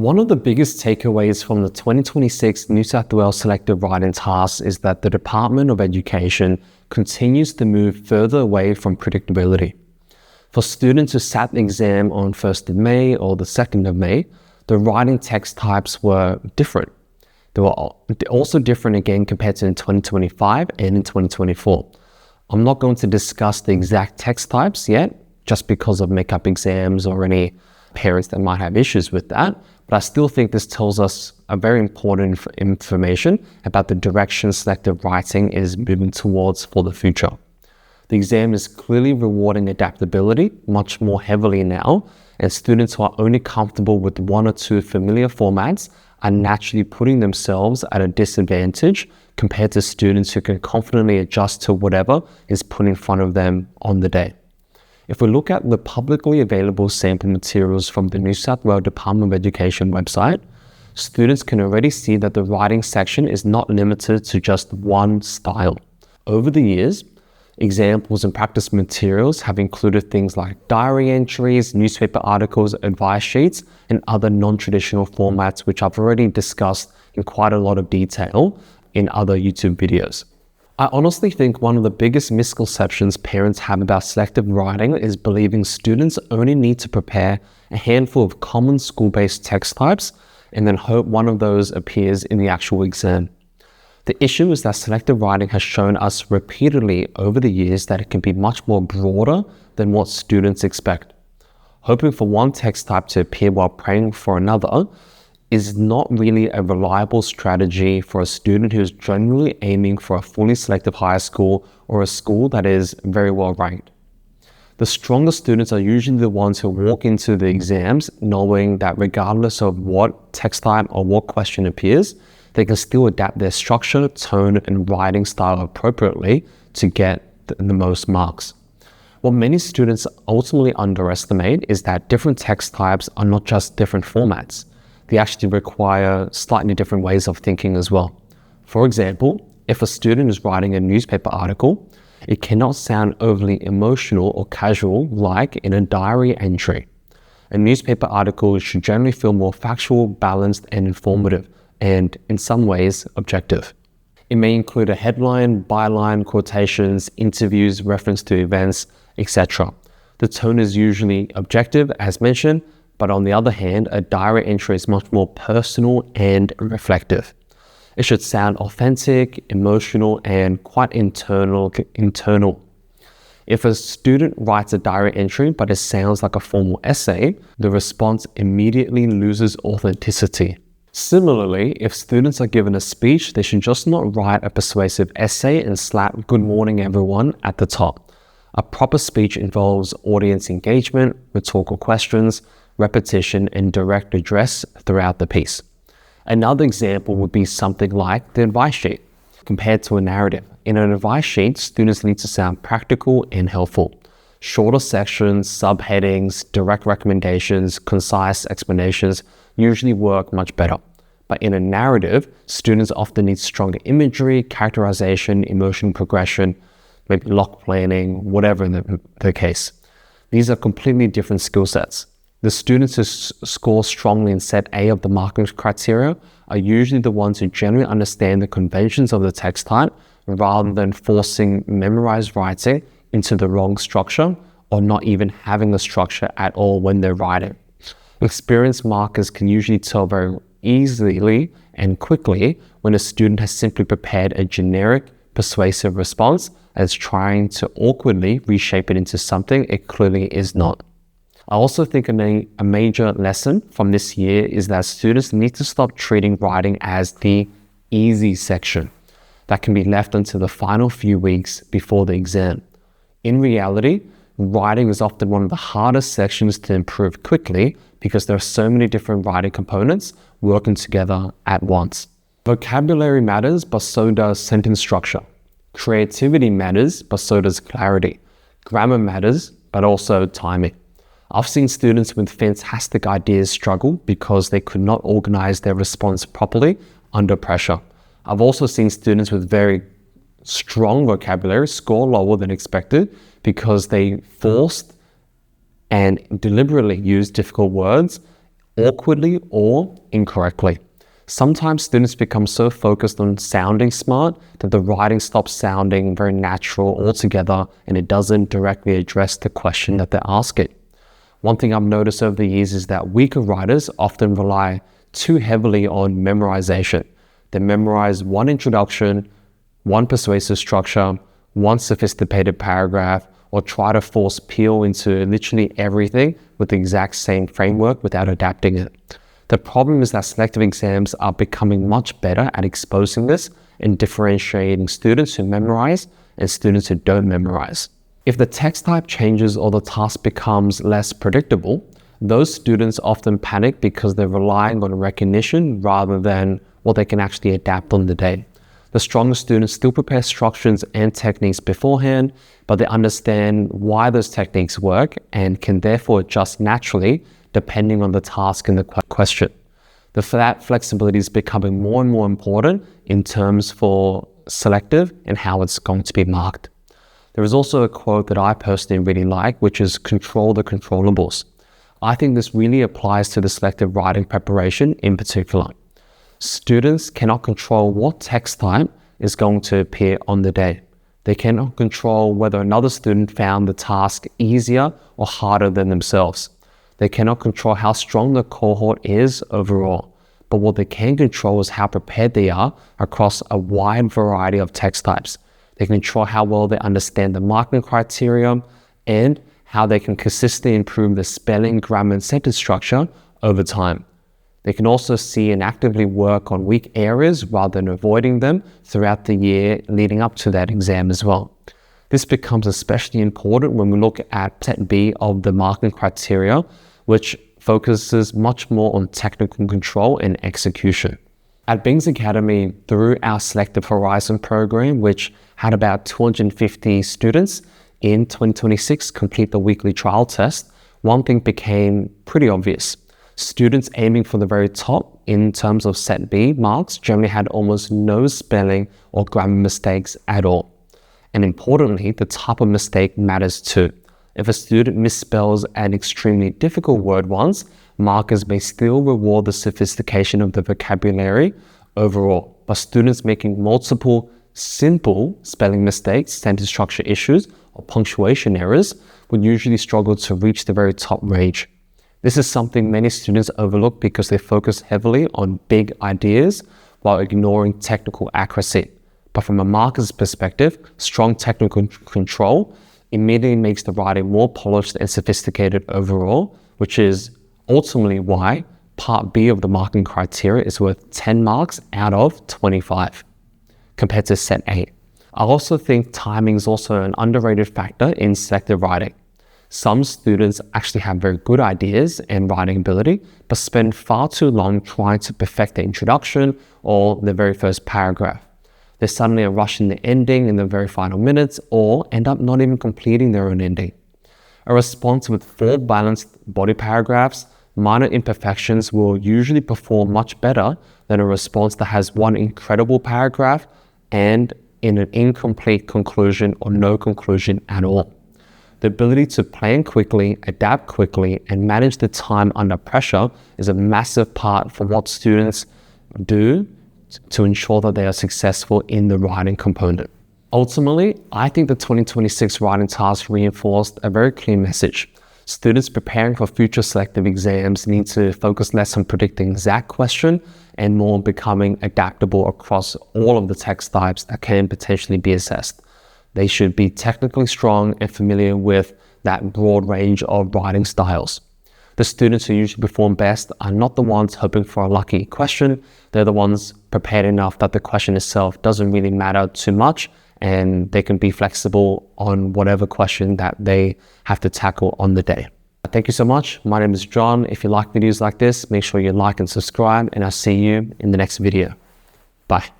One of the biggest takeaways from the 2026 New South Wales Selective Writing Task is that the Department of Education continues to move further away from predictability. For students who sat the exam on 1st of May or the 2nd of May, the writing text types were different. They were also different again compared to in 2025 and in 2024. I'm not going to discuss the exact text types yet, just because of makeup exams or any parents that might have issues with that. But I still think this tells us a very important information about the direction selective writing is moving towards for the future. The exam is clearly rewarding adaptability much more heavily now, and students who are only comfortable with one or two familiar formats are naturally putting themselves at a disadvantage compared to students who can confidently adjust to whatever is put in front of them on the day. If we look at the publicly available sample materials from the New South Wales Department of Education website, students can already see that the writing section is not limited to just one style. Over the years, examples and practice materials have included things like diary entries, newspaper articles, advice sheets, and other non-traditional formats, which I've already discussed in quite a lot of detail in other YouTube videos. I honestly think one of the biggest misconceptions parents have about selective writing is believing students only need to prepare a handful of common school-based text types and then hope one of those appears in the actual exam. The issue is that selective writing has shown us repeatedly over the years that it can be much more broader than what students expect. Hoping for one text type to appear while praying for another is not really a reliable strategy for a student who is generally aiming for a fully selective high school or a school that is very well ranked. The stronger students are usually the ones who walk into the exams knowing that regardless of what text type or what question appears, they can still adapt their structure, tone, and writing style appropriately to get the most marks. What many students ultimately underestimate is that different text types are not just different formats. They actually require slightly different ways of thinking as well. For example, if a student is writing a newspaper article, it cannot sound overly emotional or casual like in a diary entry. A newspaper article should generally feel more factual, balanced, and informative, and in some ways, objective. It may include a headline, byline, quotations, interviews, reference to events, etc. The tone is usually objective, as mentioned, but on the other hand, a diary entry is much more personal and reflective. It should sound authentic, emotional, and quite internal. If a student writes a diary entry, but it sounds like a formal essay, the response immediately loses authenticity. Similarly, if students are given a speech, they should just not write a persuasive essay and slap "Good morning everyone" at the top. A proper speech involves audience engagement, rhetorical questions, repetition, and direct address throughout the piece. Another example would be something like the advice sheet compared to a narrative. In an advice sheet, students need to sound practical and helpful. Shorter sections, subheadings, direct recommendations, concise explanations usually work much better. But in a narrative, students often need stronger imagery, characterization, emotional progression, maybe lock planning, whatever the case. These are completely different skill sets. The students who score strongly in set A of the marking criteria are usually the ones who generally understand the conventions of the text type rather than forcing memorized writing into the wrong structure or not even having a structure at all when they're writing. Experienced markers can usually tell very easily and quickly when a student has simply prepared a generic, persuasive response as trying to awkwardly reshape it into something it clearly is not. I also think a major lesson from this year is that students need to stop treating writing as the easy section that can be left until the final few weeks before the exam. In reality, writing is often one of the hardest sections to improve quickly because there are so many different writing components working together at once. Vocabulary matters, but so does sentence structure. Creativity matters, but so does clarity. Grammar matters, but also timing. I've seen students with fantastic ideas struggle because they could not organize their response properly under pressure. I've also seen students with very strong vocabulary score lower than expected because they forced and deliberately used difficult words awkwardly or incorrectly. Sometimes students become so focused on sounding smart that the writing stops sounding very natural altogether, and it doesn't directly address the question that they're asking. One thing I've noticed over the years is that weaker writers often rely too heavily on memorization. They memorize one introduction, one persuasive structure, one sophisticated paragraph, or try to force peel into literally everything with the exact same framework without adapting it. The problem is that selective exams are becoming much better at exposing this and differentiating students who memorize and students who don't memorize. If the text type changes or the task becomes less predictable, those students often panic because they're relying on recognition rather than what they can actually adapt on the day. The stronger students still prepare structures and techniques beforehand, but they understand why those techniques work and can therefore adjust naturally depending on the task and the question. That flexibility is becoming more and more important in terms for selective and how it's going to be marked. There is also a quote that I personally really like, which is control the controllables. I think this really applies to the selective writing preparation in particular. Students cannot control what text type is going to appear on the day. They cannot control whether another student found the task easier or harder than themselves. They cannot control how strong the cohort is overall, but what they can control is how prepared they are across a wide variety of text types. They can control how well they understand the marking criteria and how they can consistently improve the spelling, grammar, and sentence structure over time. They can also see and actively work on weak areas rather than avoiding them throughout the year leading up to that exam as well. This becomes especially important when we look at Set B of the marking criteria, which focuses much more on technical control and execution. At Bing's Academy, through our Selective Horizon program, which had about 250 students in 2026 complete the weekly trial test, one thing became pretty obvious. Students aiming for the very top in terms of Set B marks generally had almost no spelling or grammar mistakes at all. And importantly, the type of mistake matters too. If a student misspells an extremely difficult word once, markers may still reward the sophistication of the vocabulary overall. But students making multiple simple spelling mistakes, sentence structure issues, or punctuation errors would usually struggle to reach the very top range. This is something many students overlook because they focus heavily on big ideas while ignoring technical accuracy. But from a marker's perspective, strong technical control immediately makes the writing more polished and sophisticated overall, which is ultimately why Part B of the marking criteria is worth 10 marks out of 25 compared to Set A. I also think timing is also an underrated factor in selective writing. Some students actually have very good ideas and writing ability, but spend far too long trying to perfect the introduction or the very first paragraph. They suddenly are rushing the ending in the very final minutes or end up not even completing their own ending. A response with 4 balanced body paragraphs, minor imperfections will usually perform much better than a response that has 1 incredible paragraph and in an incomplete conclusion or no conclusion at all. The ability to plan quickly, adapt quickly, and manage the time under pressure is a massive part for what students do to ensure that they are successful in the writing component. Ultimately, I think the 2026 writing task reinforced a very clear message. Students preparing for future selective exams need to focus less on predicting the exact question and more on becoming adaptable across all of the text types that can potentially be assessed. They should be technically strong and familiar with that broad range of writing styles. The students who usually perform best are not the ones hoping for a lucky question. They're the ones prepared enough that the question itself doesn't really matter too much, and they can be flexible on whatever question that they have to tackle on the day. Thank you so much. My name is John. If you like videos like this, make sure you like and subscribe, and I'll see you in the next video. Bye.